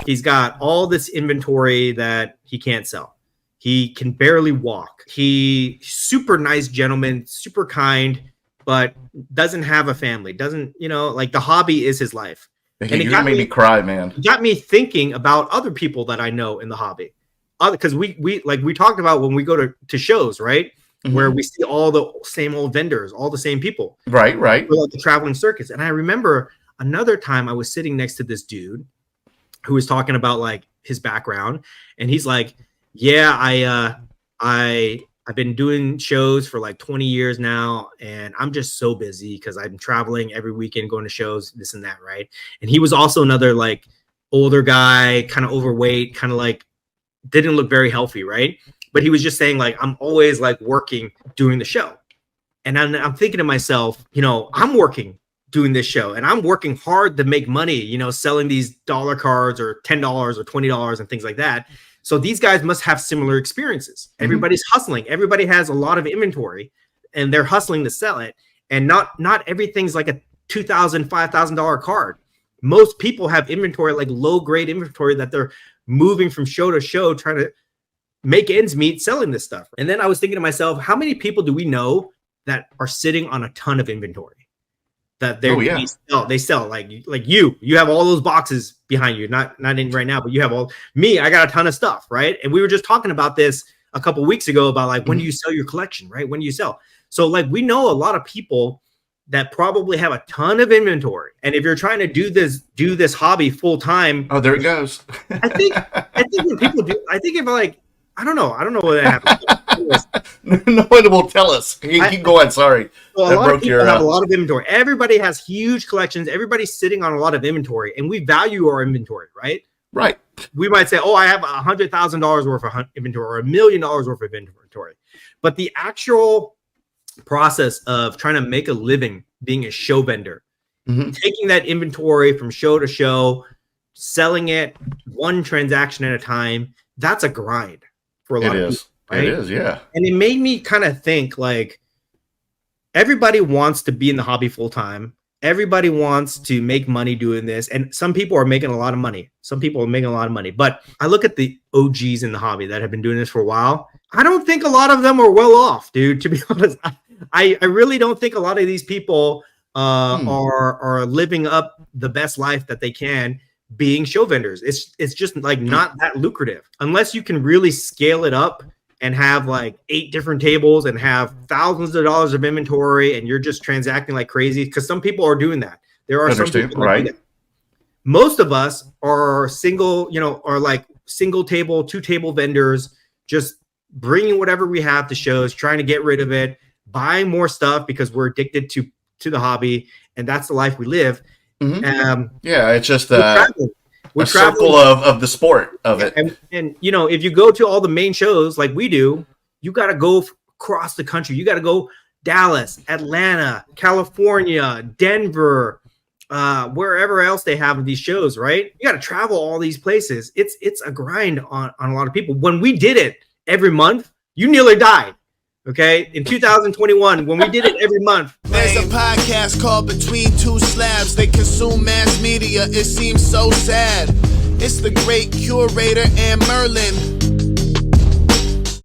He's got all this inventory that he can't sell. He can barely walk. He's super nice gentleman, super kind, but doesn't have a family. Doesn't, like the hobby is his life. And it made me cry, man. It got me thinking about other people that I know in the hobby. Because we talked about when we go to shows, right? Mm-hmm. Where we see all the same old vendors, all the same people. Right. Like the traveling circus. And I remember another time I was sitting next to this dude who was talking about like his background. And he's like, yeah, I've been doing shows for like 20 years now, and I'm just so busy because I'm traveling every weekend, going to shows, this and that, right? And he was also another like older guy, kind of overweight, kind of like didn't look very healthy, right? But he was just saying like, I'm always like working doing the show. And I'm thinking to myself, I'm working doing this show, and I'm working hard to make money, selling these dollar cards or $10 or $20 and things like that. So these guys must have similar experiences. Mm-hmm. Everybody's hustling. Everybody has a lot of inventory, and they're hustling to sell it. And not everything's like a $2,000, $5,000 card. Most people have inventory, like low grade inventory, that they're moving from show to show, trying to make ends meet selling this stuff. And then I was thinking to myself, how many people do we know that are sitting on a ton of inventory? That they sell like you have all those boxes behind you, not in right now, but you have I got a ton of stuff, right? And we were just talking about this a couple of weeks ago about like, when do you sell your collection, right? When do you sell? So like, we know a lot of people that probably have a ton of inventory. And if you're trying to do this hobby full time, oh, there it goes. I think when people do, I think if like, I don't know what happens. No one will tell us. Keep going. Sorry. So a lot of people have a lot of inventory. Everybody has huge collections. Everybody's sitting on a lot of inventory, and we value our inventory, right? Right. We might say, I have $100,000 worth of inventory or $1 million worth of inventory. But the actual process of trying to make a living being a show vendor, taking that inventory from show to show, selling it one transaction at a time, that's a grind for a lot of people. Right? It is, yeah. And it made me kind of think like, everybody wants to be in the hobby full time. Everybody wants to make money doing this. And some people are making a lot of money. But I look at the OGs in the hobby that have been doing this for a while. I don't think a lot of them are well off, dude, to be honest. I really don't think a lot of these people are living up the best life that they can being show vendors. It's just like not that lucrative unless you can really scale it up and have like 8 different tables and have thousands of dollars of inventory, and you're just transacting like crazy. Because some people are doing that. There are some people that do that. Most of us are single, are like single table, 2 table vendors, just bringing whatever we have to shows, trying to get rid of it, buying more stuff because we're addicted to the hobby, and that's the life we live. Mm-hmm. It's just we're circle of the sport of it. And if you go to all the main shows like we do, you got to go across the country. You got to go Dallas, Atlanta, California, Denver, wherever else they have these shows, right? You got to travel all these places. It's a grind on a lot of people. When we did it every month, you nearly died. Okay, in 2021, when we did it every month. There's a podcast called Between Two Slabs. They consume mass media. It seems so sad. It's the great curator and Merlin.